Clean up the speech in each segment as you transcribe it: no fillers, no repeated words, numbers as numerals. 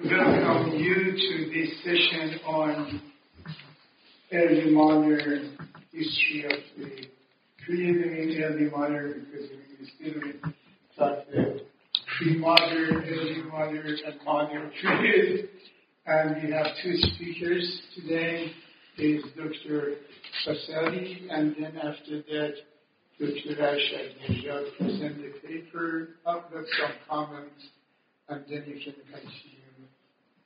welcome you to this session on early modern history of the pre-doing early modern, because we still like the pre-modern, early modern, and modern period. And we have two speakers today. Is Dr. Vassalli, and then after that, Dr. Arshadnejad present the paper, upload some comments, and then you can continue.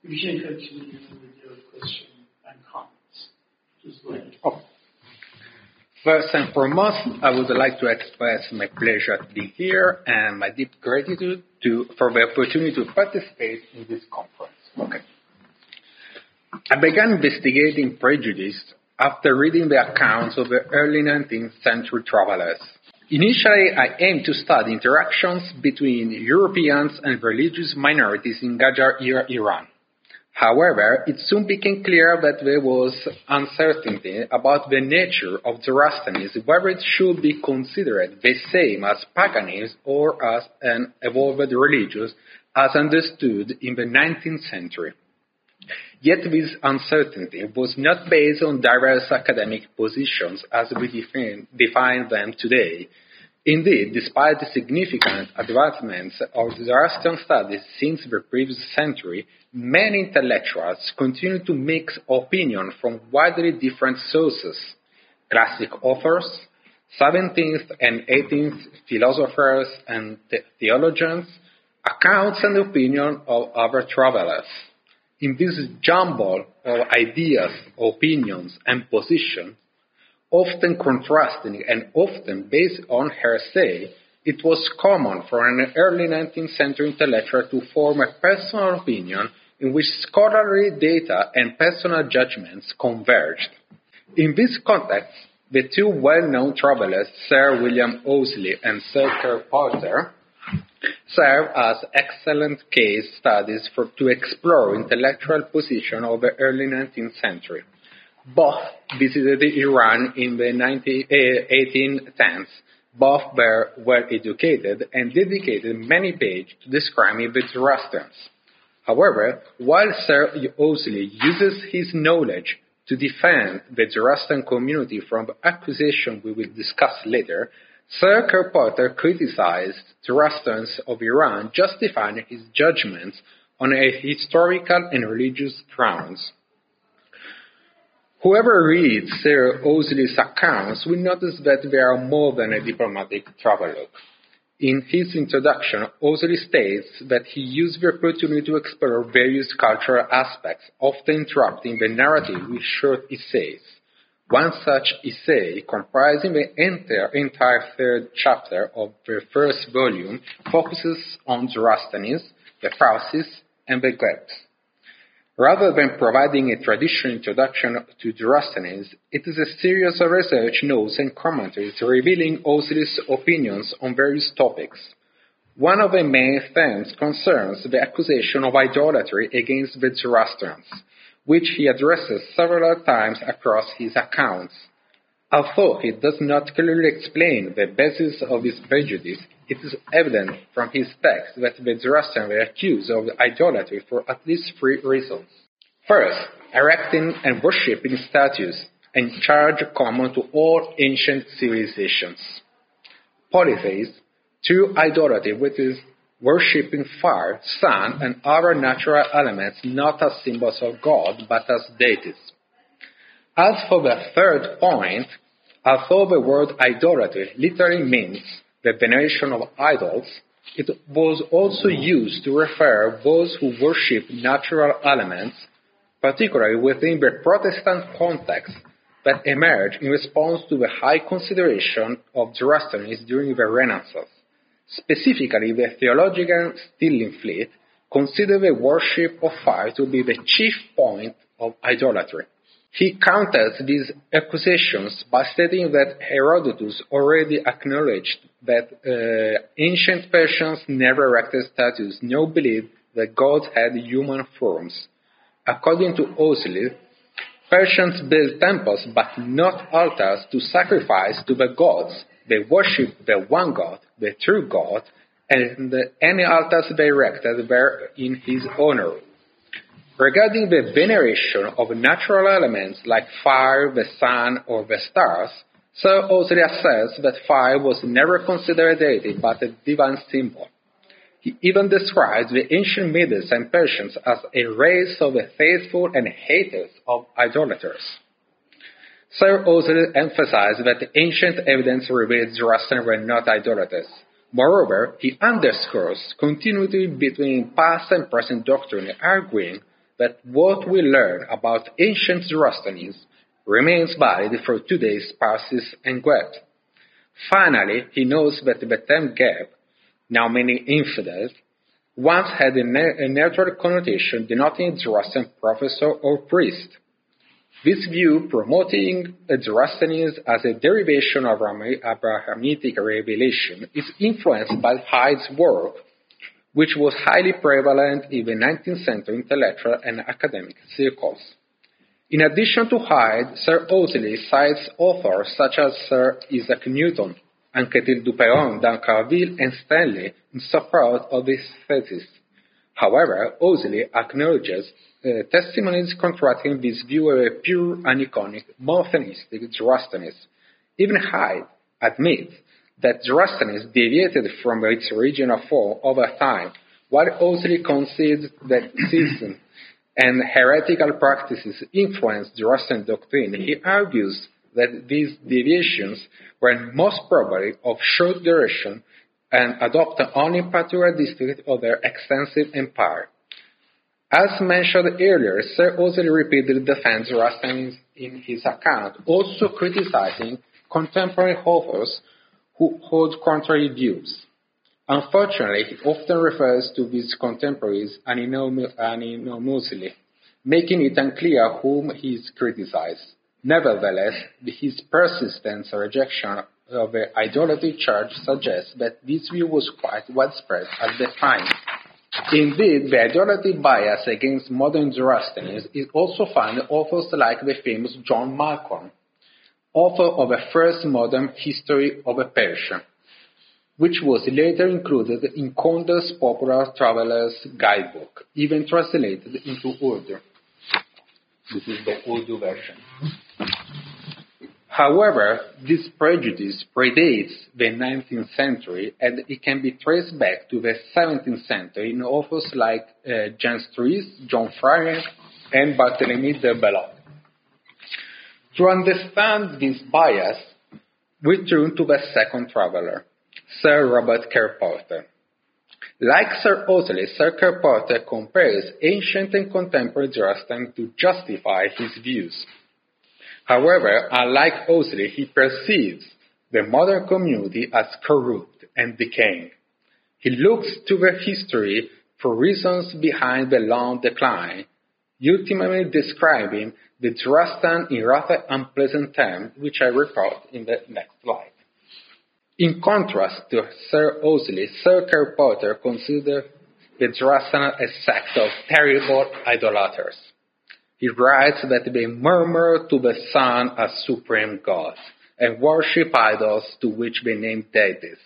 You can continue with your question and comments. Just go ahead. Oh. First and foremost, I would like to express my pleasure to be here and my deep gratitude for the opportunity to participate in this conference. Okay. I began investigating prejudice after reading the accounts of the early 19th century travelers. Initially, I aimed to study interactions between Europeans and religious minorities in Qajar era Iran. However, it soon became clear that there was uncertainty about the nature of Zoroastrianism, whether it should be considered the same as paganism or as an evolved religion as understood in the 19th century. Yet this uncertainty was not based on diverse academic positions as we define them today. Indeed, despite the significant advancements of Zoroastrian studies since the previous century, many intellectuals continue to mix opinion from widely different sources: classic authors, 17th and 18th philosophers and theologians, accounts and opinion of other travelers. In this jumble of ideas, opinions, and positions, often contrasting and often based on hearsay, it was common for an early 19th century intellectual to form a personal opinion in which scholarly data and personal judgments converged. In this context, the two well-known travelers, Sir William Owsley and Sir Kerr Porter, serve as excellent case studies to explore intellectual position of the early 19th century. Both visited Iran in the 1810s. Both were well educated and dedicated many pages to describing the Zoroastrians. However, while Sir Owsley uses his knowledge to defend the Zoroastrian community from the accusation we will discuss later, Sir Kerr Porter criticized Zoroastrians of Iran, justifying his judgments on a historical and religious grounds. Whoever reads Sir Owsley's accounts will notice that they are more than a diplomatic travelogue. In his introduction, Owsley states that he used the opportunity to explore various cultural aspects, often interrupting the narrative with short essays. One such essay, comprising the entire third chapter of the first volume, focuses on Zoroastrianism, the Pharisees, and the Greeks. Rather than providing a traditional introduction to Zoroastrianism, it is a series of research notes and commentaries revealing Owsley's opinions on various topics. One of the main themes concerns the accusation of idolatry against the Zoroastrians, which he addresses several times across his accounts. Although he does not clearly explain the basis of this prejudice, it is evident from his text that the Zoroastrians were accused of idolatry for at least three reasons. First, erecting and worshipping statues, a charge common to all ancient civilizations. Polytheism, true idolatry, which is worshipping fire, sun, and other natural elements not as symbols of God, but as deities. As for the third point, although the word idolatry literally means the veneration of idols, it was also used to refer those who worship natural elements, particularly within the Protestant context that emerged in response to the high consideration of Zoroastrianism during the Renaissance. Specifically, the theologian Stillingfleet considered the worship of fire to be the chief point of idolatry. He counters these accusations by stating that Herodotus already acknowledged that ancient Persians never erected statues nor believed that gods had human forms. According to Owsley, Persians built temples but not altars to sacrifice to the gods. They worshipped the one God, the true God, and any altars they erected were in his honor. Regarding the veneration of natural elements like fire, the sun, or the stars, Sir Owsley asserts that fire was never considered a deity but a divine symbol. He even describes the ancient Medes and Persians as a race of faithful and haters of idolaters. Sir Owsley emphasized that the ancient evidence reveals Zoroastrians were not idolaters. Moreover, he underscores continuity between past and present doctrine, arguing that what we learn about ancient Zoroastrianism remains valid for today's Parsis and Goethe. Finally, he notes that the term Geb, now many infidels, once had a neutral connotation denoting a Zoroastrian professor or priest. This view, promoting Zoroastrianism as a derivation of Abrahamic revelation, is influenced by Hyde's work, which was highly prevalent in the 19th century intellectual and academic circles. In addition to Hyde, Sir Owsley cites authors such as Sir Isaac Newton, Anquetil Duperron, Dan Carville, and Stanley in support of this thesis. However, Owsley acknowledges testimonies contrasting this view of a pure aniconic, monotheistic Zoroastrianism. Even Hyde admits that Zoroastrianism deviated from its original form over time, while Owsley concedes that schism and heretical practices influenced Zoroastrian doctrine. He argues that these deviations were most probably of short duration and adopted only particular districts of their extensive empire. As mentioned earlier, Sir Owsley repeatedly defends Zoroastrianism in his account, also criticizing contemporary authors who hold contrary views. Unfortunately, he often refers to these contemporaries anonymously, making it unclear whom he is criticized. Nevertheless, his persistent rejection of the idolatry charge suggests that this view was quite widespread at the time. Indeed, the idolatry bias against modern Zoroastrianism is also found in authors like the famous John Malcolm, author of the first modern history of Persia, which was later included in Conder's popular traveler's guidebook, even translated into Urdu. This is the Urdu version. However, this prejudice predates the 19th century, and it can be traced back to the 17th century in authors like James Truys, John Fryer, and Barthélemy de Belloc. To understand this bias, we turn to the second traveler, Sir Robert Kerr Porter. Like Sir Owsley, Sir Kerr Porter compares ancient and contemporary Zoroastrianism to justify his views. However, unlike Owsley, he perceives the modern community as corrupt and decaying. He looks to the history for reasons behind the long decline, ultimately describing the Zoroastrian in rather unpleasant terms, which I report in the next slide. In contrast to Sir Owsley, Sir Kerr Porter considers the Zoroastrians a sect of terrible idolaters. He writes that they murmur to the sun as supreme god and worship idols to which they name deities.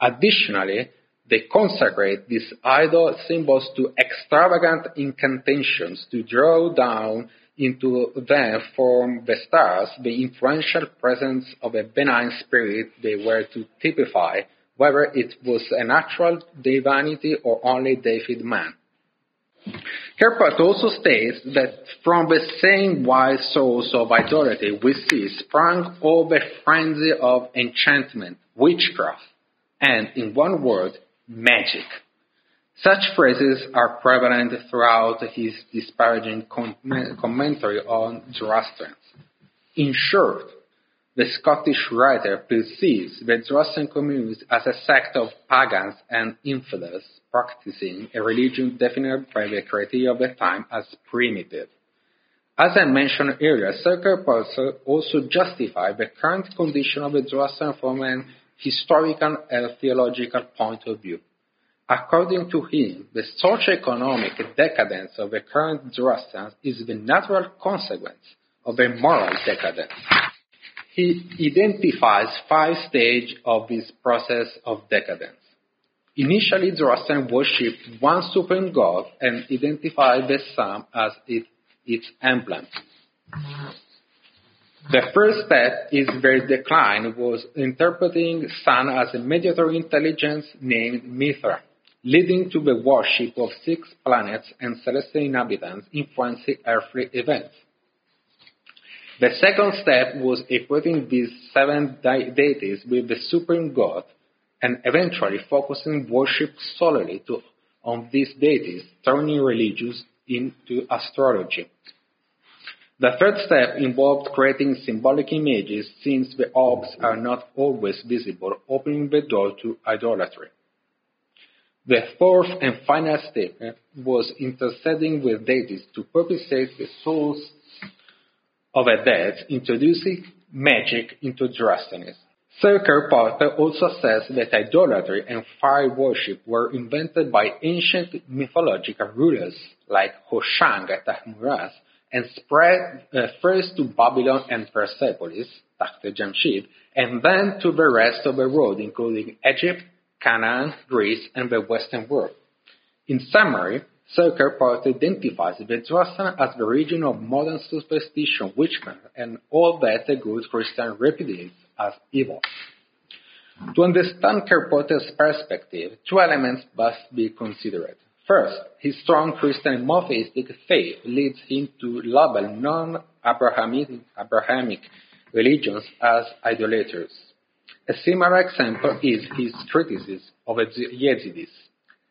Additionally, they consecrate these idol symbols to extravagant incantations to draw down into them from the stars the influential presence of a benign spirit they were to typify, whether it was an actual divinity or only deified man. Kerpert also states that from the same wild source of idolatry we see sprang all the frenzy of enchantment, witchcraft, and, in one word, magic. Such phrases are prevalent throughout his disparaging commentary on Zoroastrians. In short, the Scottish writer perceives the Zoroastrian community as a sect of pagans and infidels practicing a religion defined by the criteria of the time as primitive. As I mentioned earlier, Sir Kerr Porter also justified the current condition of the Zoroastrian from an historical and theological point of view. According to him, the socio-economic decadence of the current Zoroastrians is the natural consequence of a moral decadence. He identifies 5 stages of this process of decadence. Initially, Zoroastrian worshipped one supreme god and identified the sun as its emblem. The first step in their decline was interpreting sun as a mediatory intelligence named Mithra, leading to the worship of 6 planets and celestial inhabitants influencing earthly events. The second step was equating these 7 deities with the supreme god, and eventually focusing worship solely on these deities, turning religions into astrology. The third step involved creating symbolic images, since the orbs are not always visible, opening the door to idolatry. The fourth and final step was interceding with deities to propitiate the souls of the dead, introducing magic into Zoroastrianism. Circular Porter also says that idolatry and fire worship were invented by ancient mythological rulers like Hoshang at Ahmuraz, and spread first to Babylon and Persepolis, Takht-e-Jamshid, and then to the rest of the world, including Egypt, Canaan, Greece, and the Western world. In summary, Circular Porter identifies the Zoroastrian as the origin of modern superstition, witchcraft, and all that a good Christian repudiates as evil. To understand Porter's perspective, 2 elements must be considered. First, his strong Christian monotheistic faith leads him to label non-Abrahamic religions as idolaters. A similar example is his criticism of the Yazidis.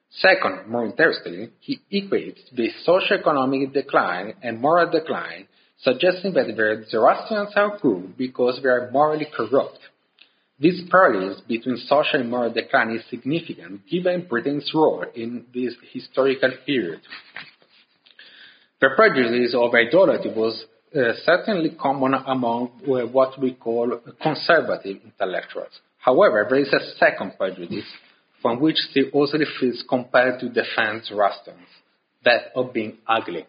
Second, more interestingly, he equates the socio-economic decline and moral decline, suggesting that the Zoroastrians are good because they are morally corrupt. This parallel between social and moral decline is significant given Britain's role in this historical period. The prejudice of idolatry was certainly common among what we call conservative intellectuals. However, there is a second prejudice from which he also feels compelled to defend Zoroastrians, that of being ugly.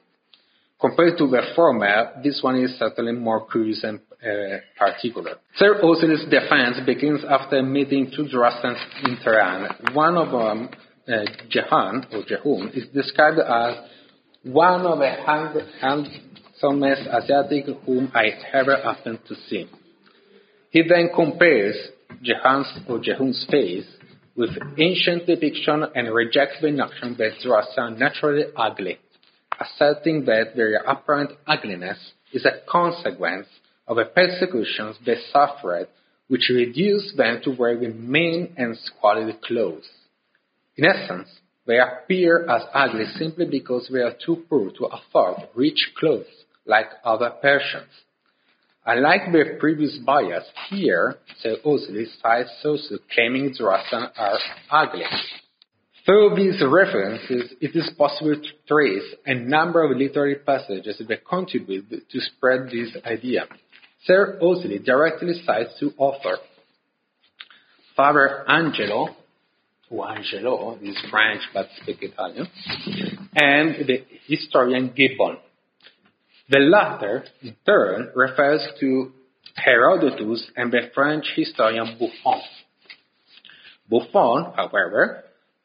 Compared to the former, this one is certainly more curious and particular. Sir Osiris' defense begins after meeting 2 Zoroastrians in Tehran. One of them, Jehun, is described as one of the handsomest Asiatic whom I ever happened to see. He then compares Jehun's face with ancient depiction and rejects the notion that Zoroastrians are naturally ugly, asserting that their apparent ugliness is a consequence of the persecutions they suffered, which reduced them to wearing mean and squalid clothes. In essence, they appear as ugly simply because they are too poor to afford rich clothes like other Persians. Unlike their previous bias, here, Sir Osiris cites sources claiming Zoroastrians are ugly. Through these references, it is possible to trace a number of literary passages that contribute to spread this idea. Sir Osiris directly cites 2 authors, Father Angelo, is French but speaks Italian, and the historian Gibbon. The latter, in turn, refers to Herodotus and the French historian Buffon. Buffon, however,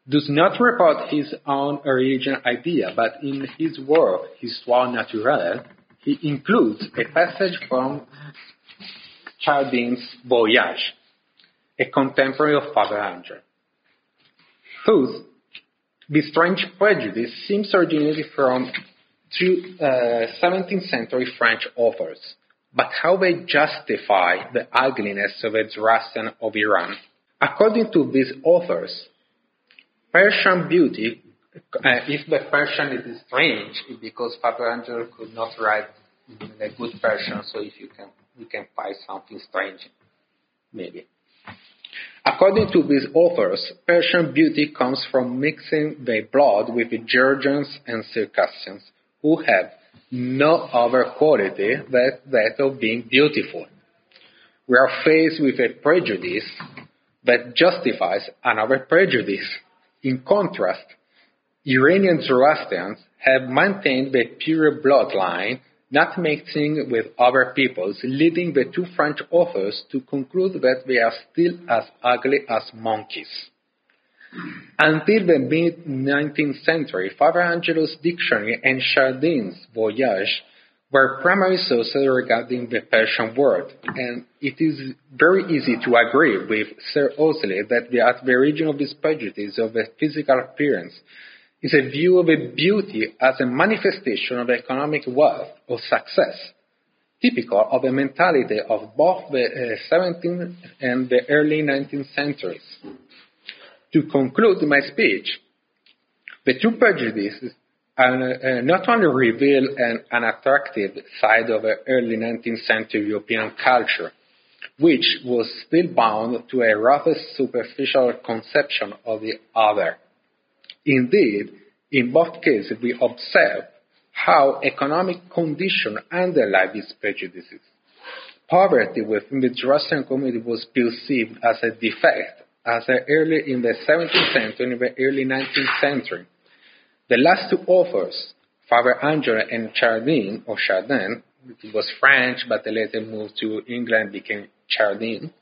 does not report his own original idea, but in his work, Histoire naturelle, he includes a passage from Chardin's Voyage, a contemporary of Father Angelo. Thus, this strange prejudice seems originated from 2 17th century French authors, but how they justify the ugliness of the Zoroastrian of Iran. According to these authors, Persian beauty, if the Persian is strange, it's because Father Angelo could not write in a good Persian, so if you can find something strange, maybe. According to these authors, Persian beauty comes from mixing the blood with the Georgians and Circassians, who have no other quality than that of being beautiful. We are faced with a prejudice that justifies another prejudice. In contrast, Iranian Zoroastrians have maintained the pure bloodline, not mixing with other peoples, leading the 2 French authors to conclude that they are still as ugly as monkeys. Until the mid-19th century, Father Angelo's dictionary and Chardin's Voyage were primary sources regarding the Persian world, and it is very easy to agree with Sir Ousley that at the origin of this prejudice of the physical appearance is a view of a beauty as a manifestation of economic wealth or success, typical of the mentality of both the 17th and the early 19th centuries. To conclude my speech, the two prejudices not only reveal an unattractive side of the early 19th century European culture, which was still bound to a rather superficial conception of the other. Indeed, in both cases, we observe how economic conditions underlie these prejudices. Poverty within the Zoroastrian community was perceived as a defect as early in the 17th century and the early 19th century. The last two authors, Father Angelo and Chardin, which was French but later moved to England and became Chardin,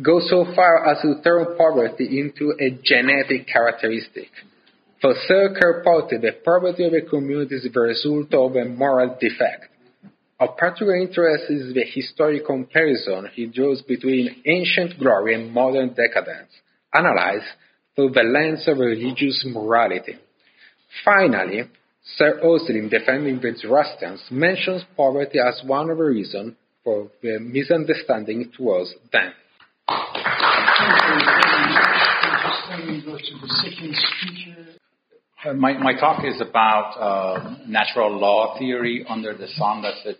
go so far as to turn poverty into a genetic characteristic. For Sir Kirkpatrick, the poverty of a community is the result of a moral defect. Of particular interest is the historic comparison he draws between ancient glory and modern decadence, analyzed through the lens of religious morality. Finally, Sir Ousley, in defending the Zoroastrians, mentions poverty as one of the reasons for the misunderstanding towards them. My talk is about natural law theory under the sun. That's the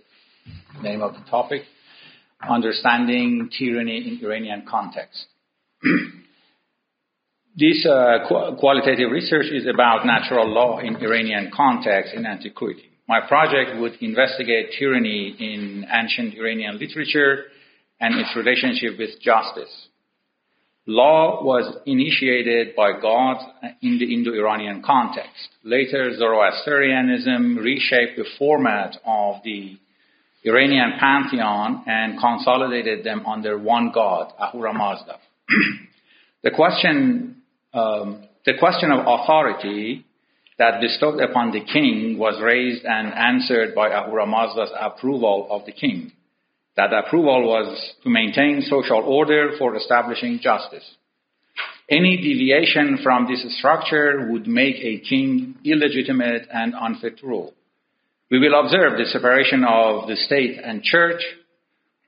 name of the topic. Understanding tyranny in Iranian context. This qualitative research is about natural law in Iranian context in antiquity. My project would investigate tyranny in ancient Iranian literature and its relationship with justice. Law was initiated by God in the Indo-Iranian context. Later, Zoroastrianism reshaped the format of the Iranian pantheon and consolidated them under one God, Ahura Mazda. The question of authority that bestowed upon the king was raised and answered by Ahura Mazda's approval of the king. That approval was to maintain social order for establishing justice. Any deviation from this structure would make a king illegitimate and unfit to rule. We will observe the separation of the state and church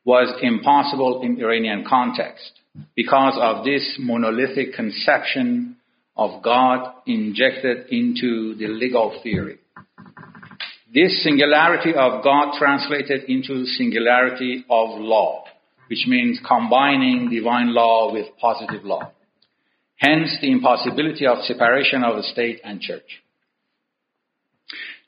was impossible in Iranian context because of this monolithic conception of God injected into the legal theory. This singularity of God translated into singularity of law, which means combining divine law with positive law. Hence, the impossibility of separation of the state and church.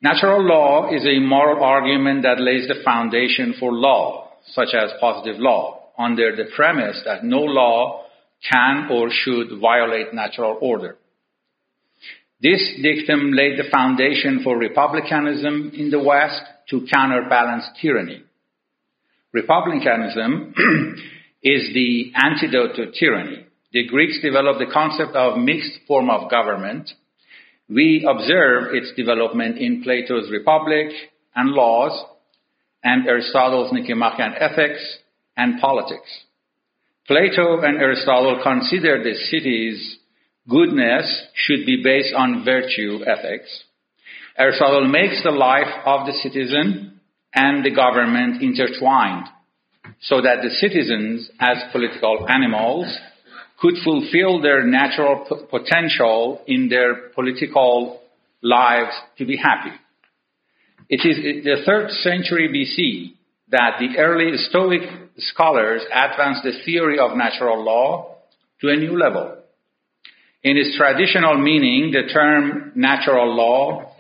Natural law is a moral argument that lays the foundation for law, such as positive law, under the premise that no law can or should violate natural order. This dictum laid the foundation for republicanism in the West to counterbalance tyranny. Republicanism is the antidote to tyranny. The Greeks developed the concept of mixed form of government. We observe its development in Plato's Republic and Laws and Aristotle's Nicomachean Ethics and Politics. Plato and Aristotle considered the city's goodness should be based on virtue ethics. Aristotle makes the life of the citizen and the government intertwined so that the citizens, as political animals, could fulfill their natural potential in their political lives to be happy. It is the 3rd century BC that the early Stoic scholars advanced the theory of natural law to a new level. In its traditional meaning, the term natural law,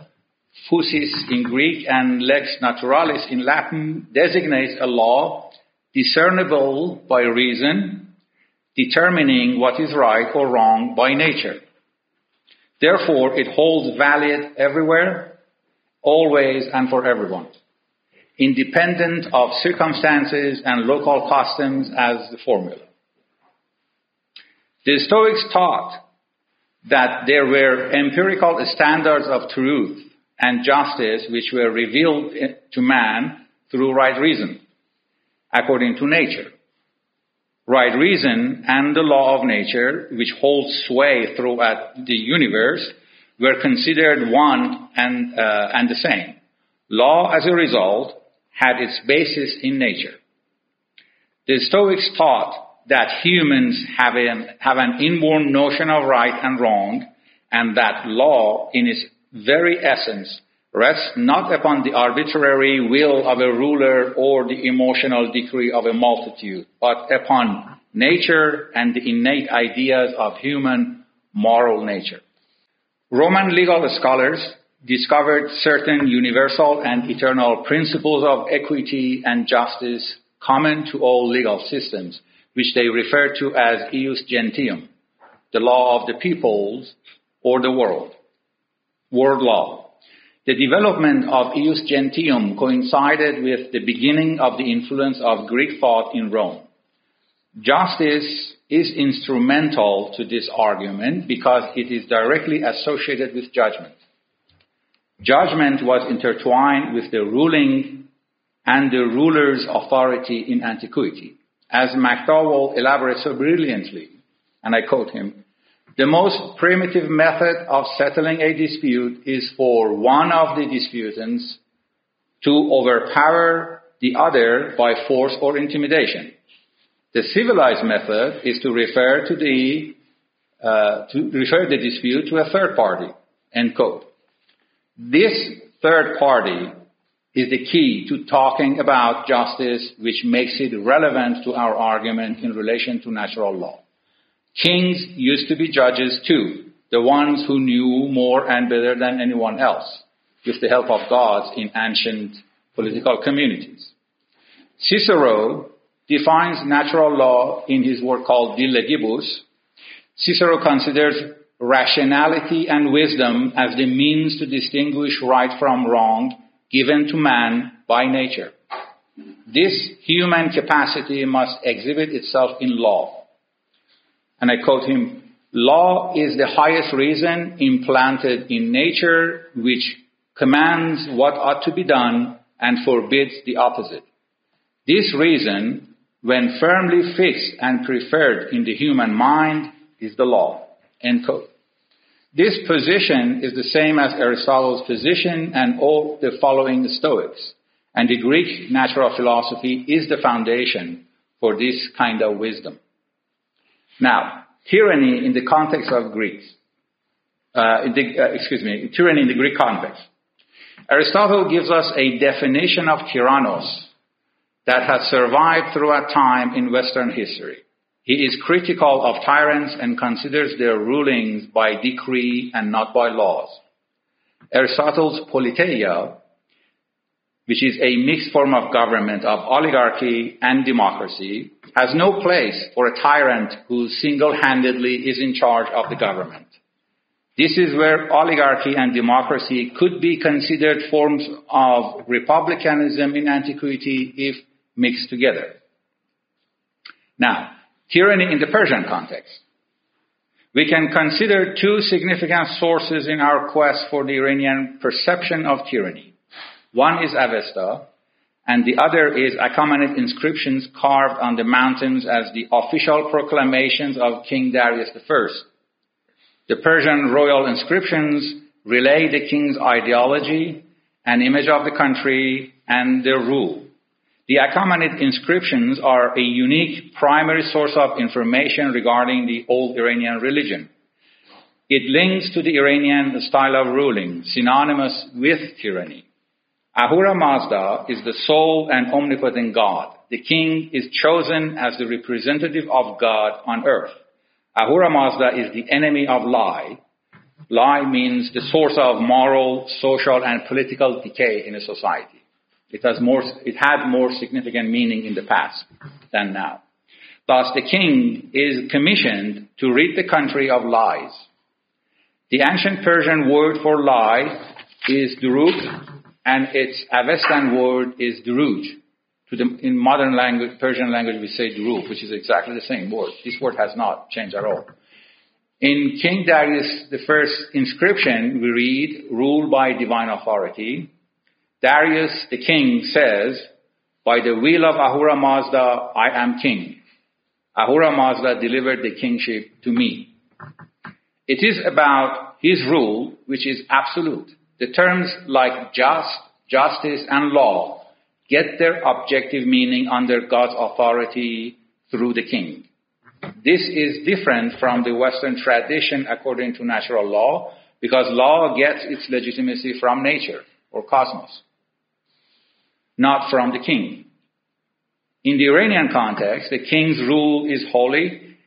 physis in Greek and lex naturalis in Latin, designates a law discernible by reason, determining what is right or wrong by nature. Therefore, it holds valid everywhere, always and for everyone, independent of circumstances and local customs as the formula. The Stoics taught that there were empirical standards of truth and justice which were revealed to man through right reason, according to nature. Right reason and the law of nature, which holds sway throughout the universe, were considered one and the same. Law, as a result, had its basis in nature. The Stoics taught that humans have an inborn notion of right and wrong, and that law, in its very essence, rests not upon the arbitrary will of a ruler or the emotional decree of a multitude, but upon nature and the innate ideas of human moral nature. Roman legal scholars discovered certain universal and eternal principles of equity and justice common to all legal systems, which they refer to as ius gentium, the law of the peoples or the world law. The development of ius gentium coincided with the beginning of the influence of Greek thought in Rome. Justice is instrumental to this argument because it is directly associated with judgment. Judgment was intertwined with the ruling and the ruler's authority in antiquity. As McDowell elaborates so brilliantly, and I quote him, "The most primitive method of settling a dispute is for one of the disputants to overpower the other by force or intimidation. The civilized method is to refer the dispute to a third party." End quote. This third party is the key to talking about justice, which makes it relevant to our argument in relation to natural law. Kings used to be judges too, the ones who knew more and better than anyone else, with the help of gods in ancient political communities. Cicero defines natural law in his work called De Legibus. Cicero considers rationality and wisdom as the means to distinguish right from wrong given to man by nature. This human capacity must exhibit itself in law. And I quote him, "Law is the highest reason implanted in nature which commands what ought to be done and forbids the opposite. This reason, when firmly fixed and preferred in the human mind, is the law." End quote. This position is the same as Aristotle's position and all the following Stoics, and the Greek natural philosophy is the foundation for this kind of wisdom. Now, tyranny in the context of Greeks, tyranny in the Greek context. Aristotle gives us a definition of tyrannos that has survived throughout time in Western history. He is critical of tyrants and considers their rulings by decree and not by laws. Aristotle's politeia, which is a mixed form of government of oligarchy and democracy, has no place for a tyrant who single-handedly is in charge of the government. This is where oligarchy and democracy could be considered forms of republicanism in antiquity if mixed together. Now, tyranny in the Persian context. We can consider two significant sources in our quest for the Iranian perception of tyranny. One is Avesta, and the other is Achaemenid inscriptions carved on the mountains as the official proclamations of King Darius I. The Persian royal inscriptions relay the king's ideology, an image of the country, and their rule. The Achaemenid inscriptions are a unique primary source of information regarding the old Iranian religion. It links to the Iranian style of ruling, synonymous with tyranny. Ahura Mazda is the sole and omnipotent God. The king is chosen as the representative of God on earth. Ahura Mazda is the enemy of lie. Lie means the source of moral, social, and political decay in a society. It had more significant meaning in the past than now. Thus, the king is commissioned to rid the country of lies. The ancient Persian word for lie is durug, and its Avestan word is duruj. In modern language, Persian language, we say durug, which is exactly the same word. This word has not changed at all. In King Darius I's inscription, we read, ruled by divine authority. Darius, the king, says, by the will of Ahura Mazda, I am king. Ahura Mazda delivered the kingship to me. It is about his rule, which is absolute. The terms like just, justice, and law get their objective meaning under God's authority through the king. This is different from the Western tradition according to natural law, because law gets its legitimacy from nature or cosmos, not from the king. In the Iranian context, the king's rule is holy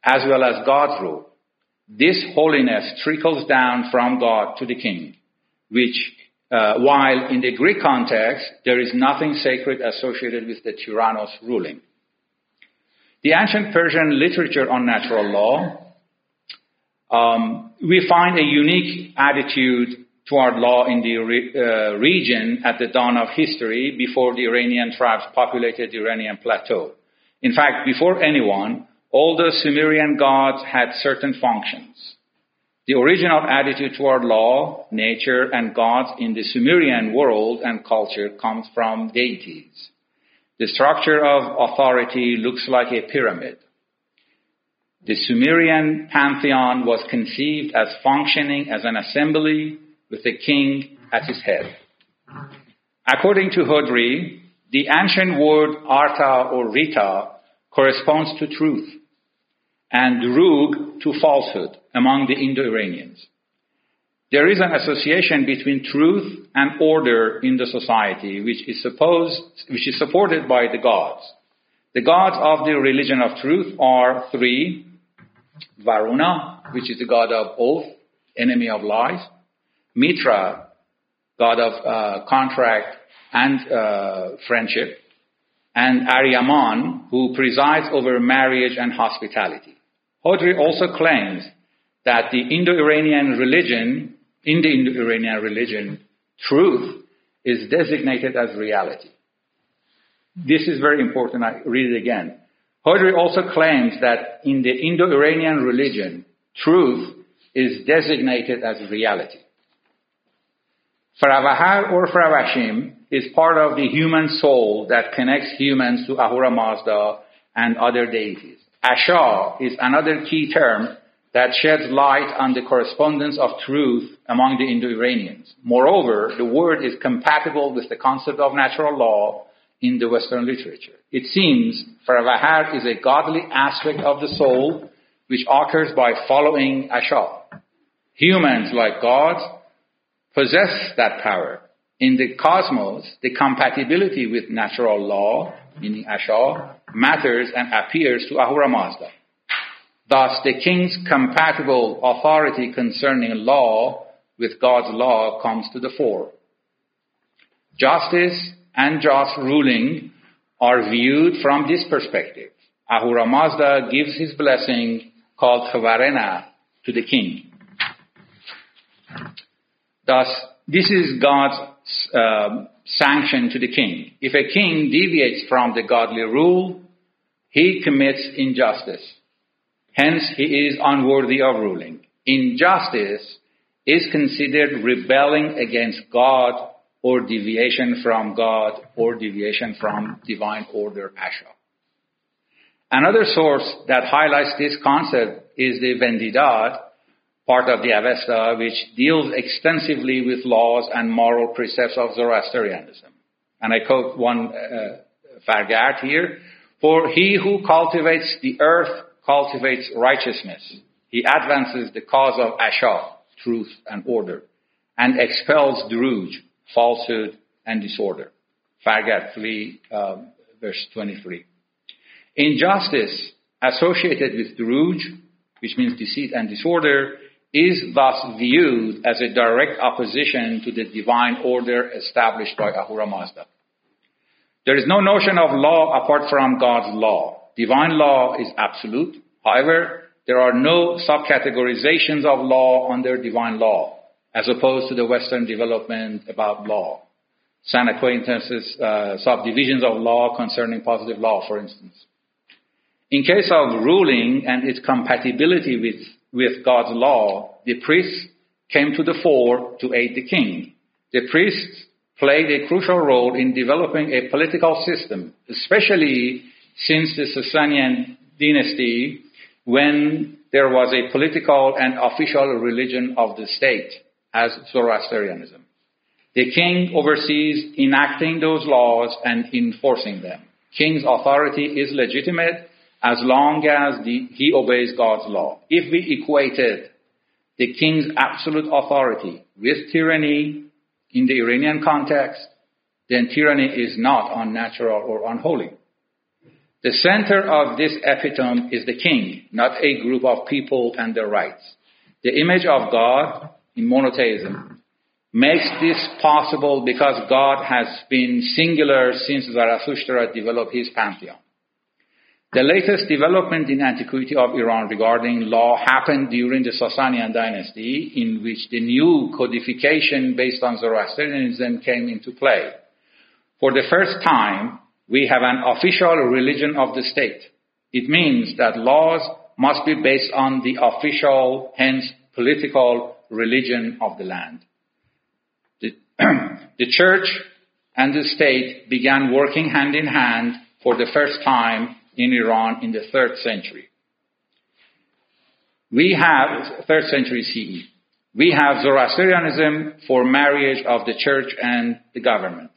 as well as God's rule. This holiness trickles down from God to the king, while in the Greek context, there is nothing sacred associated with the tyrannos ruling. The ancient Persian literature on natural law, we find a unique attitude toward law in the region at the dawn of history before the Iranian tribes populated the Iranian plateau. In fact, before anyone, all the Sumerian gods had certain functions. The original attitude toward law, nature, and gods in the Sumerian world and culture comes from deities. The structure of authority looks like a pyramid. The Sumerian pantheon was conceived as functioning as an assembly with a king at its head. According to Hodri, the ancient word arta or rita corresponds to truth, and drug to falsehood among the Indo-Iranians. There is an association between truth and order in the society, which is supported by the gods. The gods of the religion of truth are three: Varuna, which is the god of oath, enemy of lies; Mitra, god of contract and friendship; and Aryaman, who presides over marriage and hospitality. Hodri also claims that in the Indo-Iranian religion, truth is designated as reality. This is very important. I read it again. Hodri also claims that in the Indo-Iranian religion, truth is designated as reality. Faravahar or Faravashim is part of the human soul that connects humans to Ahura Mazda and other deities. Asha is another key term that sheds light on the correspondence of truth among the Indo-Iranians. Moreover, the word is compatible with the concept of natural law in the Western literature. It seems Faravahar is a godly aspect of the soul which occurs by following Asha. Humans, like gods, possess that power. In the cosmos, the compatibility with natural law, meaning Asha, matters and appears to Ahura Mazda. Thus, the king's compatible authority concerning law with God's law comes to the fore. Justice and just ruling are viewed from this perspective. Ahura Mazda gives his blessing, called Khvarena, to the king. Thus, this is God's sanction to the king. If a king deviates from the godly rule, he commits injustice. Hence, he is unworthy of ruling. Injustice is considered rebelling against God or deviation from God or deviation from divine order, Asha. Another source that highlights this concept is the Vendidad, part of the Avesta, which deals extensively with laws and moral precepts of Zoroastrianism. And I quote one Fargard here: "For he who cultivates the earth cultivates righteousness. He advances the cause of Asha, truth and order, and expels Druj, falsehood and disorder." Fargard 3, verse 23. Injustice associated with Druj, which means deceit and disorder, is thus viewed as a direct opposition to the divine order established by Ahura Mazda. There is no notion of law apart from God's law. Divine law is absolute. However, there are no subcategorizations of law under divine law, as opposed to the Western development about law. San Aquinas' subdivisions of law concerning positive law, for instance. In case of ruling and its compatibility with with God's law, the priests came to the fore to aid the king. The priests played a crucial role in developing a political system, especially since the Sasanian dynasty, when there was a political and official religion of the state, as Zoroastrianism. The king oversees enacting those laws and enforcing them. King's authority is legitimate as long as he obeys God's law. If we equated the king's absolute authority with tyranny in the Iranian context, then tyranny is not unnatural or unholy. The center of this epitome is the king, not a group of people and their rights. The image of God in monotheism makes this possible because God has been singular since Zoroaster developed his pantheon. The latest development in antiquity of Iran regarding law happened during the Sasanian dynasty, in which the new codification based on Zoroastrianism came into play. For the first time, we have an official religion of the state. It means that laws must be based on the official, hence political religion of the land. The church and the state began working hand in hand for the first time in Iran in the 3rd century. We have 3rd century CE. We have Zoroastrianism for marriage of the church and the government.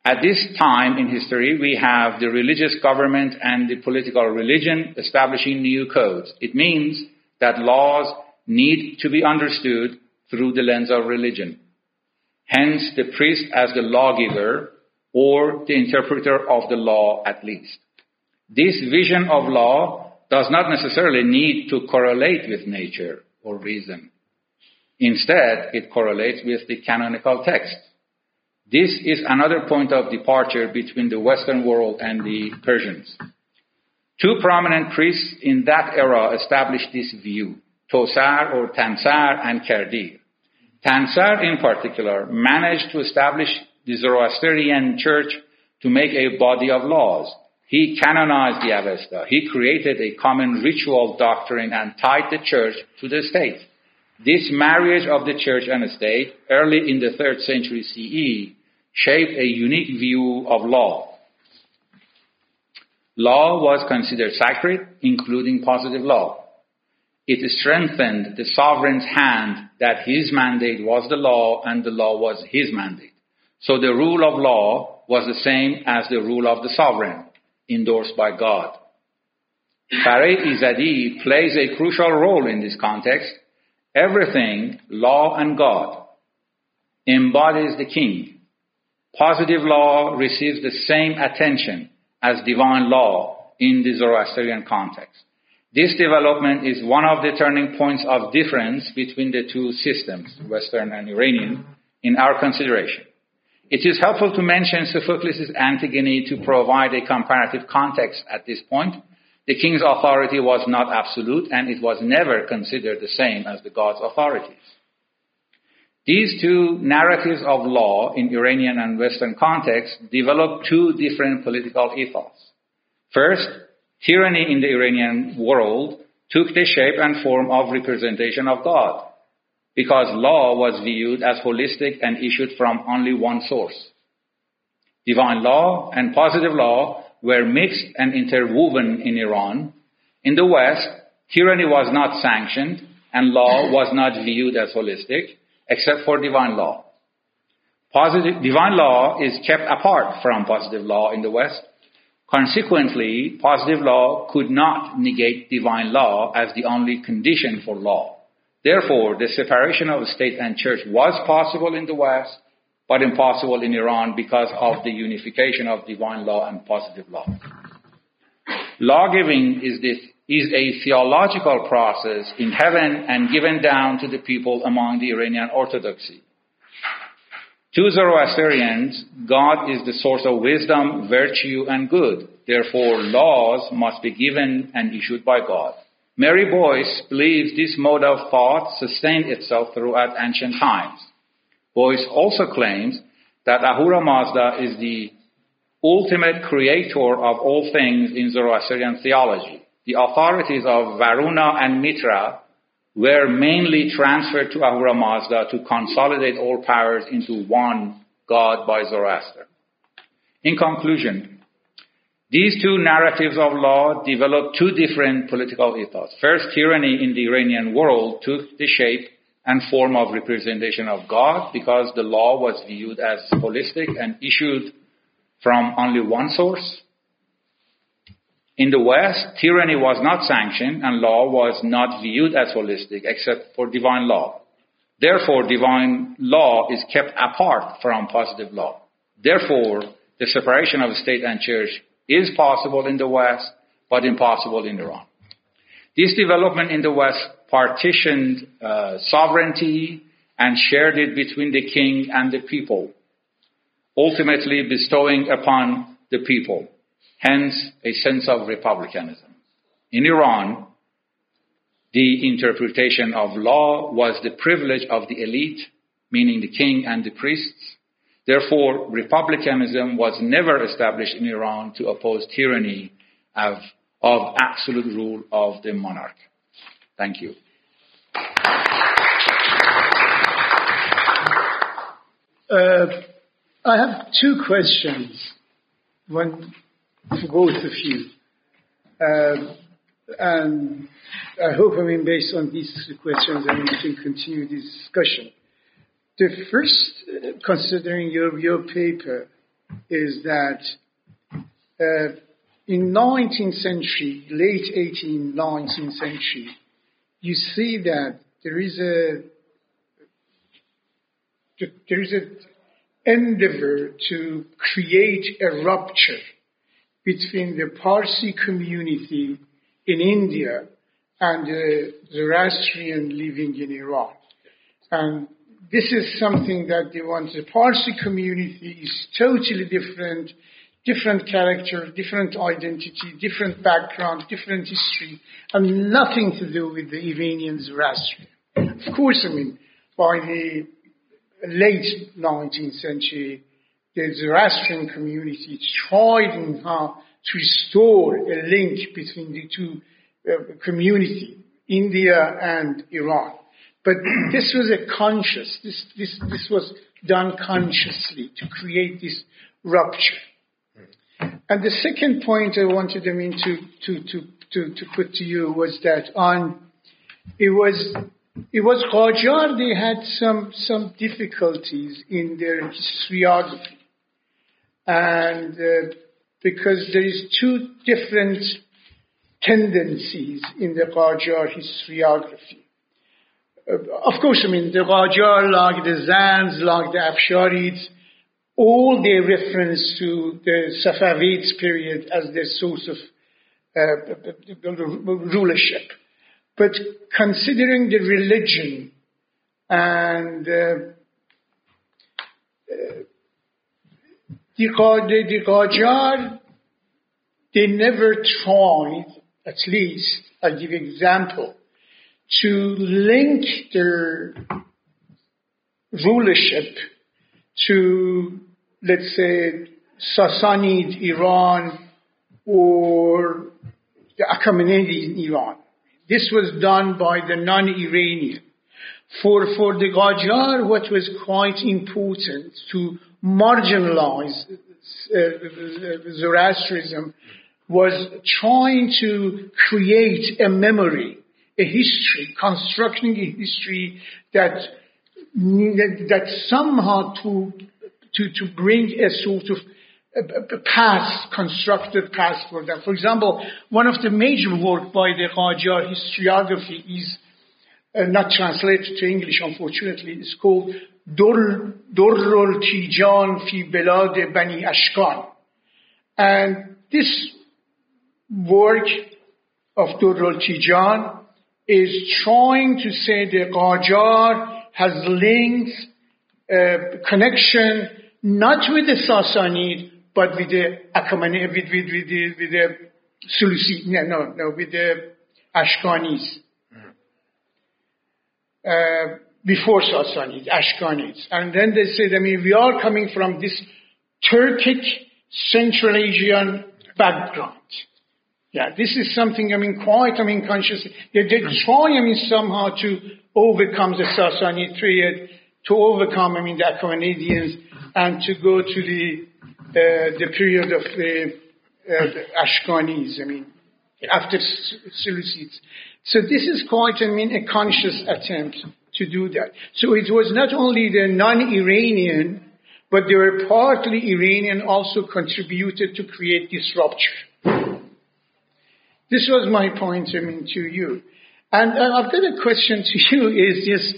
At this time in history, we have the religious government and the political religion establishing new codes. It means that laws need to be understood through the lens of religion. Hence, the priest as the lawgiver or the interpreter of the law at least. This vision of law does not necessarily need to correlate with nature or reason. Instead, it correlates with the canonical text. This is another point of departure between the Western world and the Persians. Two prominent priests in that era established this view, Tosar or Tansar and Kerdir. Tansar in particular managed to establish the Zoroastrian church to make a body of laws. He canonized the Avesta. He created a common ritual doctrine and tied the church to the state. This marriage of the church and the state, early in the 3rd century CE, shaped a unique view of law. Law was considered sacred, including positive law. It strengthened the sovereign's hand that his mandate was the law and the law was his mandate. So the rule of law was the same as the rule of the sovereign, endorsed by God. Fareh Izadi plays a crucial role in this context. Everything, law and God, embodies the king. Positive law receives the same attention as divine law in the Zoroastrian context. This development is one of the turning points of difference between the two systems, Western and Iranian, in our consideration. It is helpful to mention Sophocles' Antigone to provide a comparative context at this point. The king's authority was not absolute, and it was never considered the same as the god's authorities. These two narratives of law in Iranian and Western contexts developed two different political ethos. First, tyranny in the Iranian world took the shape and form of representation of God, because law was viewed as holistic and issued from only one source. Divine law and positive law were mixed and interwoven in Iran. In the West, tyranny was not sanctioned and law was not viewed as holistic, except for divine law. Divine law is kept apart from positive law in the West. Consequently, positive law could not negate divine law as the only condition for law. Therefore, the separation of state and church was possible in the West, but impossible in Iran because of the unification of divine law and positive law. Law-giving is a theological process in heaven and given down to the people among the Iranian Orthodoxy. To Zoroastrians, God is the source of wisdom, virtue, and good. Therefore, laws must be given and issued by God. Mary Boyce believes this mode of thought sustained itself throughout ancient times. Boyce also claims that Ahura Mazda is the ultimate creator of all things in Zoroastrian theology. The authorities of Varuna and Mitra were mainly transferred to Ahura Mazda to consolidate all powers into one God by Zoroaster. In conclusion, these two narratives of law developed two different political ethos. First, tyranny in the Iranian world took the shape and form of representation of God because the law was viewed as holistic and issued from only one source. In the West, tyranny was not sanctioned and law was not viewed as holistic except for divine law. Therefore, divine law is kept apart from positive law. Therefore, the separation of state and church is possible in the West, but impossible in Iran. This development in the West partitioned sovereignty and shared it between the king and the people, ultimately bestowing upon the people, hence a sense of republicanism. In Iran, the interpretation of law was the privilege of the elite, meaning the king and the priests. Therefore, republicanism was never established in Iran to oppose tyranny of absolute rule of the monarch. Thank you. I have two questions, one for both of you. And I hope, based on these two questions, we can continue this discussion. The first, considering your paper, is that in 19th century, late 18th, 19th century, you see that there is an endeavor to create a rupture between the Parsi community in India and the Zoroastrian living in Iran. And this is something that they want. The Parsi community is totally different character, different identity, different background, different history, and nothing to do with the Iranian Zoroastrian. Of course, by the late 19th century, the Zoroastrian community tried to restore a link between the two communities, India and Iran. But this was this was done consciously to create this rupture. And the second point I wanted to put to you was that it was Qajar. They had some difficulties in their historiography, and because there is two different tendencies in the Qajar historiography. Of course, the Qajar, like the Zands, like the Afsharids, all they reference to the Safavids period as their source of rulership. But considering the religion and the Qajar, they never tried, at least, I'll give you an example, to link their rulership to, let's say, Sassanid Iran or the Achaemenid in Iran. This was done by the non-Iranian. For the Qajar, what was quite important to marginalize Zoroastrianism was trying to create a memory, a history, constructing a history that somehow to bring a sort of a past, constructed past for them. For example, one of the major work by the Qajar historiography is not translated to English, unfortunately. It's called Durrul Tijan fi Belad Bani Ashkan. And this work of Durrul Tijan is trying to say the Qajar has links, connection, not with the Sassanid, but with the Achaemenid, with the Sulusi, with the Ashkanis. Before Sassanid, Ashkanids. And then they said, we are coming from this Turkic Central Asian background. Yeah, this is something, quite, conscious. They try, somehow to overcome the Sassanid period, to overcome, the Achaemenians, and to go to the period of the Ashkanis, after Seleucids. So this is quite, a conscious attempt to do that. So it was not only the non-Iranian, but they were partly Iranian also contributed to create this rupture. This was my point, to you. And I've got a question to you is just,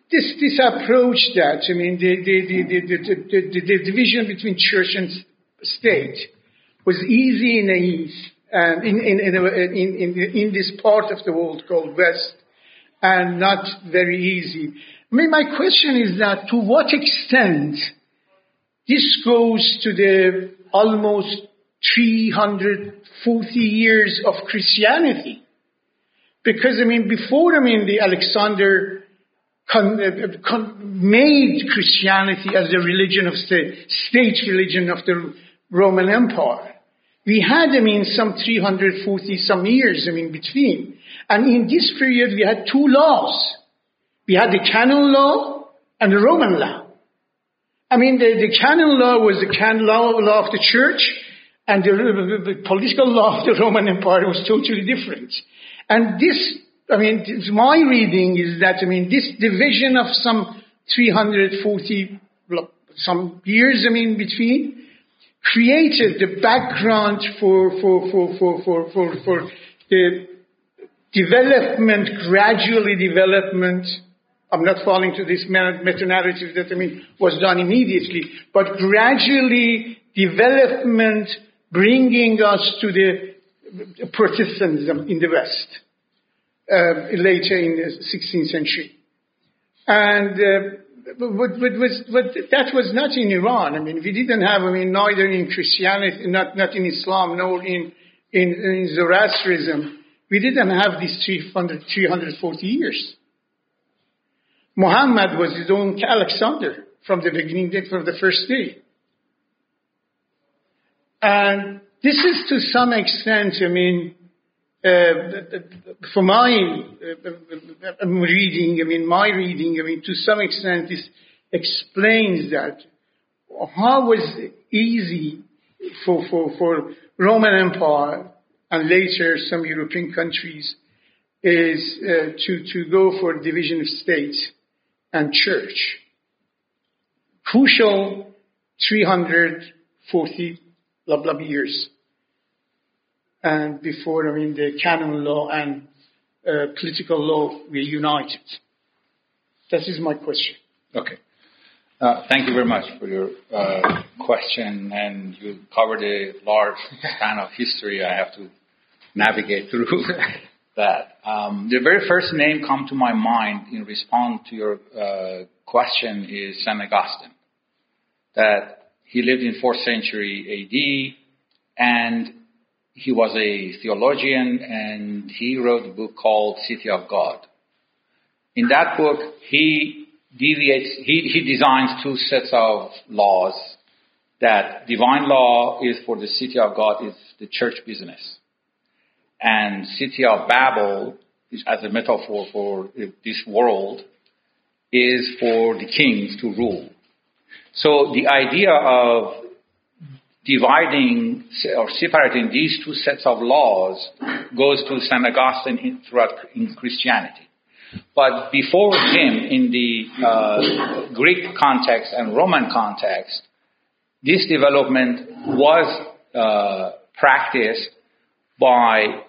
this approach that, the division between church and state was easy in the East, in this part of the world called West, and not very easy. My question is that to what extent this goes to the almost 340 years of Christianity? Because, before, the Alexander made Christianity as the religion of state religion of the Roman Empire. We had, some 340 some years, between. And in this period, we had two laws. We had the canon law and the Roman law. The canon law was the canon law of the church, and the political law of the Roman Empire was totally different. And this, my reading is that, this division of some 340 some years, between, created the background for the gradually development. I'm not falling to this meta-narrative that, was done immediately, but gradually development bringing us to the Protestantism in the West, later in the 16th century. And but that was not in Iran. We didn't have, neither in Christianity, not in Islam, nor in Zoroastrianism. We didn't have these 340 years. Muhammad was his own Alexander from the beginning, from the first day. And this is to some extent, for my reading, to some extent, this explains that how was easy for Roman Empire and later some European countries is to go for division of state and church. Crucial 340 years. And before, the canon law and political law were united. That is my question. Okay. Thank you very much for your question. And you covered a large span of history. I have to navigate through that. The very first name come to my mind in response to your question is St. Augustine. That he lived in 4th century AD, and he was a theologian, and he wrote a book called City of God. In that book, he designs two sets of laws. That divine law is for the City of God, is the church business. And City of Babel, is as a metaphor for this world, is for the kings to rule. So the idea of dividing or separating these two sets of laws goes to St. Augustine in Christianity. But before him, in the Greek context and Roman context, this development was practiced by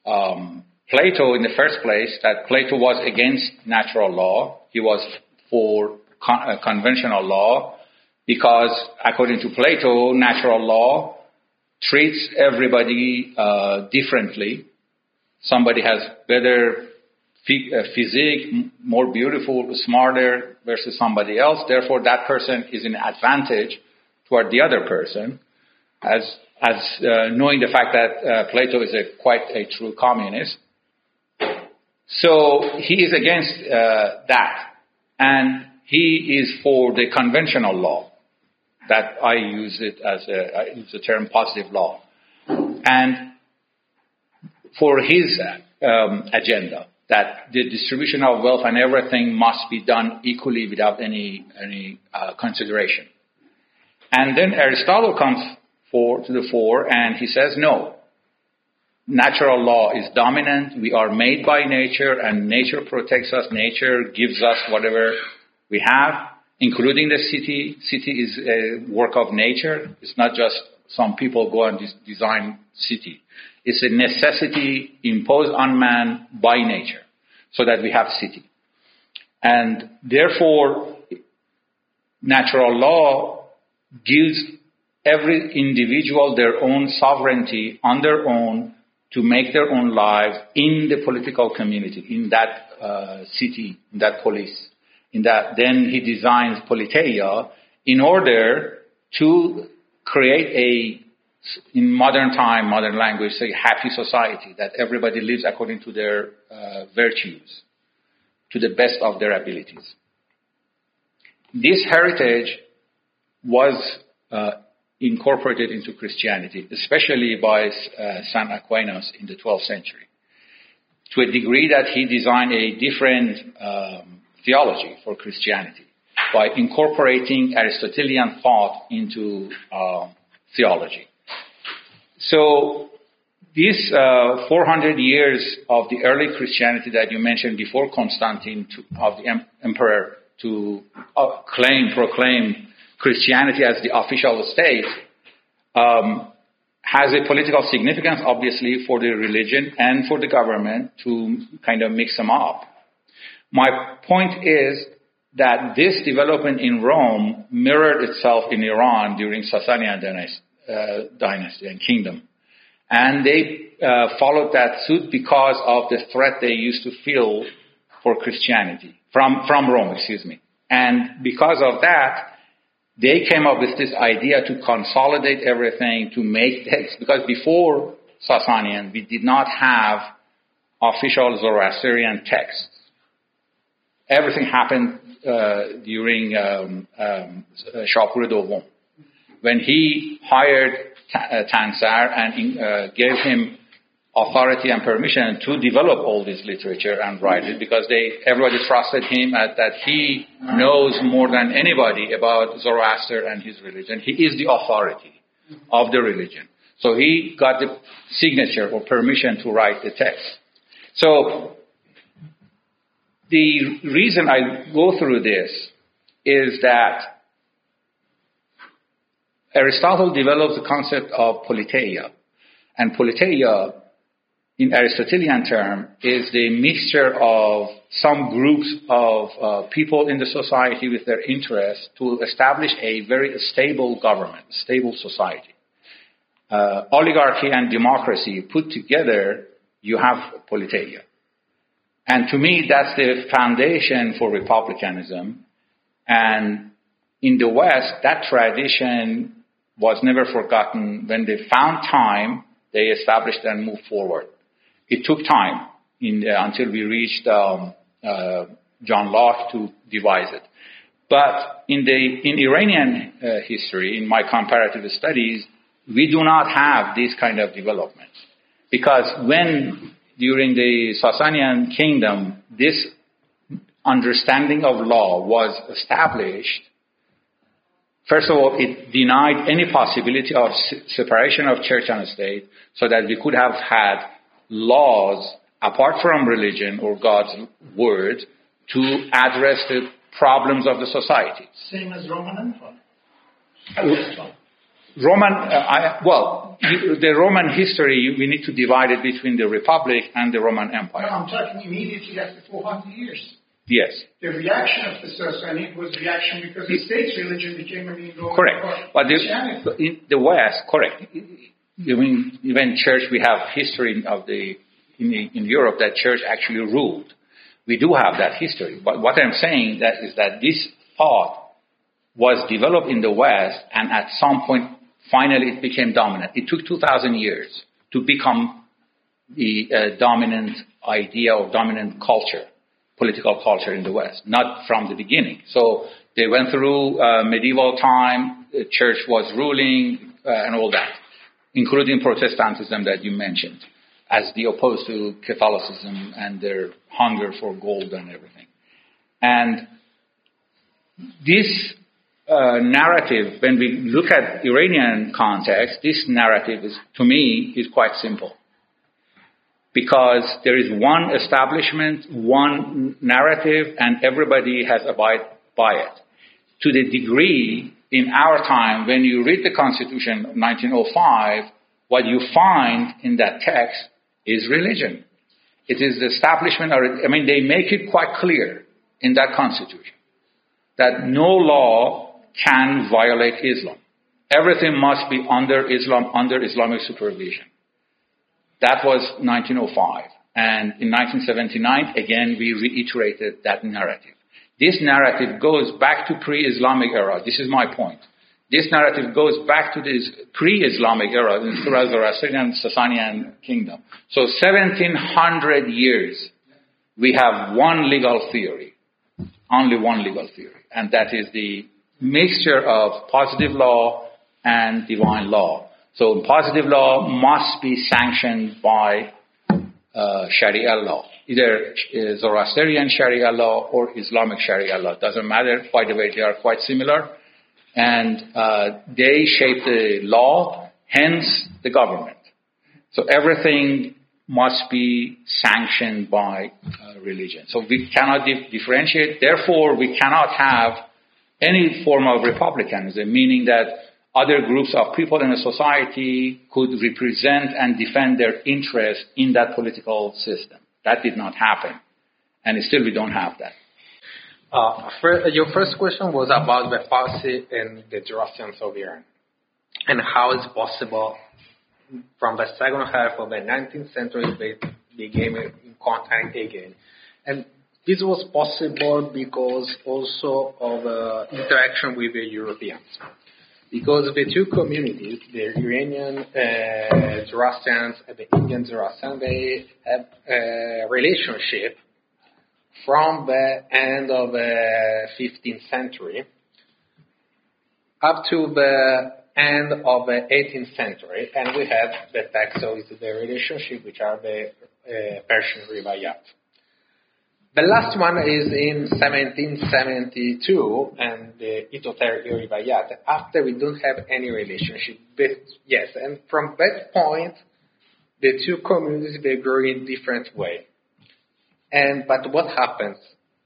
Plato in the first place, that Plato was against natural law. He was for conventional law, because according to Plato, natural law treats everybody differently. Somebody has better physique, more beautiful, smarter versus somebody else. Therefore, that person is an advantage toward the other person, as knowing the fact that Plato is quite a true communist. So he is against that, and he is for the conventional law. That I use the term positive law. And for his agenda, that the distribution of wealth and everything must be done equally without any consideration. And then Aristotle comes to the fore, and he says, no, natural law is dominant. We are made by nature, and nature protects us. Nature gives us whatever we have, including the city. City is a work of nature. It's not just some people go and design city. It's a necessity imposed on man by nature, so that we have city. And therefore, natural law gives every individual their own sovereignty on their own to make their own lives in the political community, in that city, in that polis. Then he designs politeia in order to create in modern time, modern language, a happy society, that everybody lives according to their virtues, to the best of their abilities. This heritage was incorporated into Christianity, especially by St. Aquinas in the 12th century, to a degree that he designed a different theology for Christianity by incorporating Aristotelian thought into theology. So these 400 years of the early Christianity that you mentioned before Constantine, of the emperor, to proclaim Christianity as the official state, has a political significance, obviously, for the religion and for the government to kind of mix them up. My point is that this development in Rome mirrored itself in Iran during Sasanian dynasty and kingdom. And they followed that suit because of the threat they used to feel for Christianity, from Rome, And because of that, they came up with this idea to consolidate everything, to make texts. Because before Sasanian, we did not have official Zoroastrian texts. Everything happened during Shapur Dovom, when he hired Tansar and gave him authority and permission to develop all this literature and write it, because everybody trusted him that he knows more than anybody about Zoroaster and his religion. He is the authority of the religion. So he got the signature or permission to write the text. So the reason I go through this is that Aristotle develops the concept of politeia. And politeia, in Aristotelian term, is the mixture of some groups of people in the society with their interests to establish a very stable government, stable society. Oligarchy and democracy put together, you have politeia. And to me, that's the foundation for republicanism. And in the West, that tradition was never forgotten. When they found time, they established and moved forward. It took time until we reached John Locke to devise it. But in Iranian history, in my comparative studies, we do not have this kind of development. Because when, during the Sasanian kingdom, this understanding of law was established, first of all, it denied any possibility of separation of church and state, so that we could have had laws apart from religion or God's word to address the problems of the society. Same as Roman Empire. The Roman history, we need to divide it between the Republic and the Roman Empire. No, I'm talking immediately after 400 years. Yes. The reaction of the Sassanid was reaction because the state's religion became a mean Roman. Correct. But in the West, correct. Even church, we have history in Europe that church actually ruled. We do have that history. But what I'm saying is that this thought was developed in the West, and at some point, finally, it became dominant. It took 2,000 years to become the dominant idea or dominant culture, political culture in the West, not from the beginning. So they went through medieval time, the church was ruling and all that, including Protestantism that you mentioned, as the opposed to Catholicism and their hunger for gold and everything. And this narrative, when we look at Iranian context, this narrative is, to me, is quite simple. Because there is one establishment, one narrative, and everybody has abided by it. To the degree, in our time, when you read the Constitution of 1905, what you find in that text is religion. It is the establishment, they make it quite clear in that Constitution that no law can violate Islam. Everything must be under Islam, under Islamic supervision. That was 1905. And in 1979, again, we reiterated that narrative. This narrative goes back to pre-Islamic era. This is my point. This narrative goes back to this pre-Islamic era in the Zoroastrian Sasanian kingdom. So 1700 years, we have one legal theory, only one legal theory, and that is the mixture of positive law and divine law. So positive law must be sanctioned by Sharia law, either Zoroastrian Sharia law or Islamic Sharia law. Doesn't matter. By the way, they are quite similar. And they shape the law, hence the government. So everything must be sanctioned by religion. So we cannot differentiate. Therefore, we cannot have any form of republicanism, meaning that other groups of people in a society could represent and defend their interests in that political system. That did not happen. And still we don't have that. Your first question was about the Farsi and the Zoroastrians of Iran, and how it's possible from the second half of the 19th century they became in contact again. And this was possible because also of interaction with the Europeans. Because the two communities, the Iranian Zoroastrians and the Indian Zoroastrians, they have a relationship from the end of the 15th century up to the end of the 18th century, and we have the text, so it's the relationship which are the Persian Riwayat. The last one is in 1772, and the Itoter Riwayat. After we don't have any relationship, but yes, and from that point, the two communities, they grow in different way. But what happens?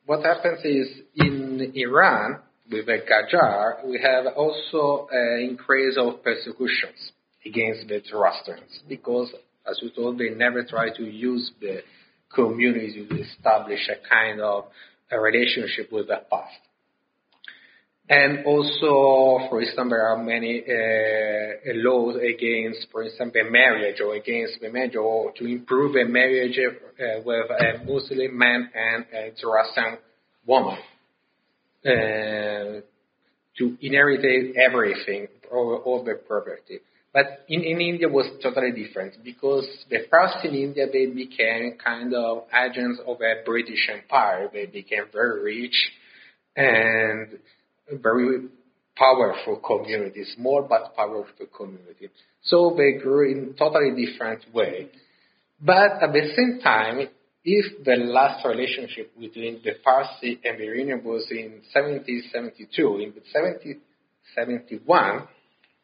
What happens is in Iran, with the Qajar, we have also an increase of persecutions against the Zoroastrians because, as we told, they never try to use the community to establish a kind of a relationship with the past. And also, for instance, there are many laws against, for instance, the marriage or against the marriage or to improve a marriage with a Muslim man and a Zoroastrian woman. To inherit everything, all the property. But in India was totally different because the first in India, they became kind of agents of a British Empire. They became very rich and very powerful community, small but powerful community. So they grew in totally different way. But at the same time, if the last relationship between the Farsi and the Iranian was in 1772, in 1771,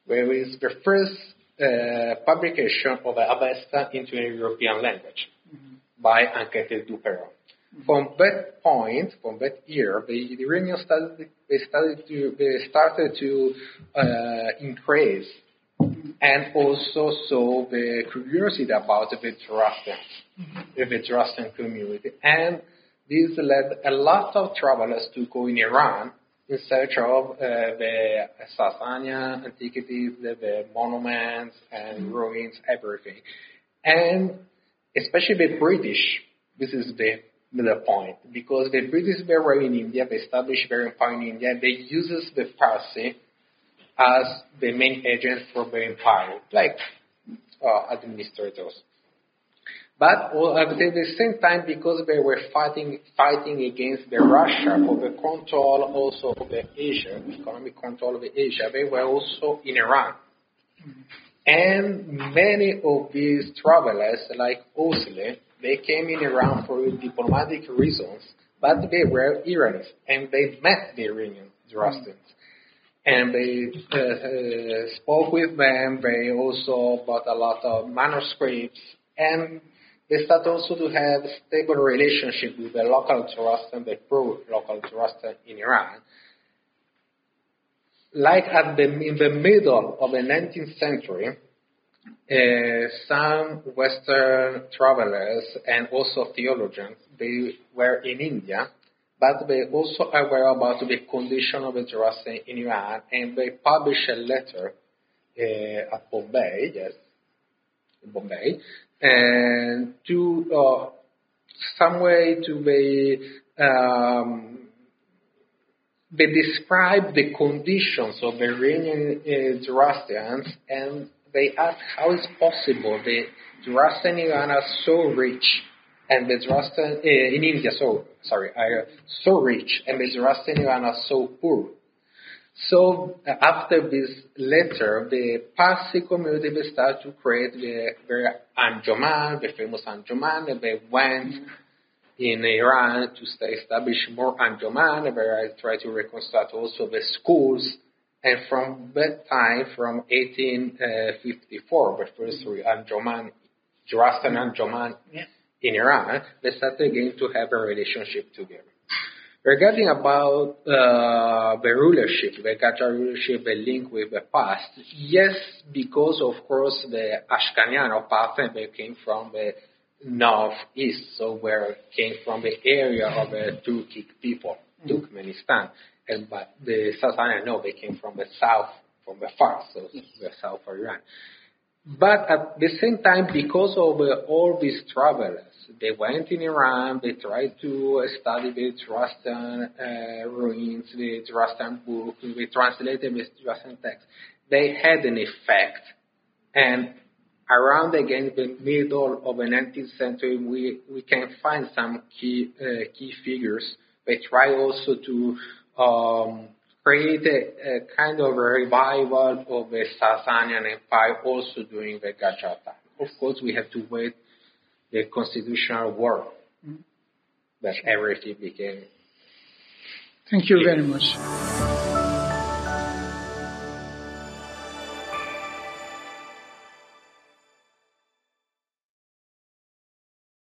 where is the first publication of the Avesta into a European language by Enquête du Perron. From that point, from that year, the Iranians started to increase, and also saw the curiosity about the Zoroastrians, the Zoroastrian community, and this led a lot of travelers to go in Iran in search of the Sasanian antiquities, the monuments and ruins, everything, and especially the British. This is the point, because the British were in India, they established their empire in India, they uses the Farsi as the main agent for the empire, like administrators. But at the same time, because they were fighting against the Russia for the control also of the Asia, economic control of Asia, they were also in Iran. And many of these travelers, like Osle, they came in Iran for diplomatic reasons, but they were Iranians, and they met the Iranian Zoroastrians. And they spoke with them, they also bought a lot of manuscripts, and they started also to have a stable relationship with the local Zoroastrian, the pro-local Zoroastrian in Iran. Like in the middle of the 19th century, some Western travelers and also theologians, they were in India, but they also were about the condition of the Zoroastrian in Iran, and they published a letter at Bombay, in Bombay, and to some way to they describe the conditions of the Iranian Zoroastrians, and they ask how is possible the Zoroastrian in Iran are so rich, and the Zoroastrian in India are so rich, and the Zoroastrian in Iran are so poor. So after this letter, the Parsi community they started to create the Anjuman, the famous Anjuman, and they went in Iran to establish more Anjuman, where I tried to reconstruct also the schools. And from that time, from 1854, the first Anjuman, Zoroastrian Anjuman in Iran, they started again to have a relationship together. Regarding about the rulership, the Qajar rulership, the link with the past, yes, because of course the Ashkanian pattern they came from the northeast, so where came from the area of the Turkic people, Turkmenistan, but the Sasanian, no, they came from the south, from the far, so the south of Iran. But at the same time, because of all these travelers, they went in Iran, they tried to study the Zoroastrian ruins, the Zoroastrian books, they translated the Zoroastrian text. They had an effect. And around again the middle of the 19th century, we can find some key figures. They try also to create a kind of a revival of the Sasanian Empire also during the Qajar time. Of course, we have to wait the constitutional war that everything became. Thank you very much.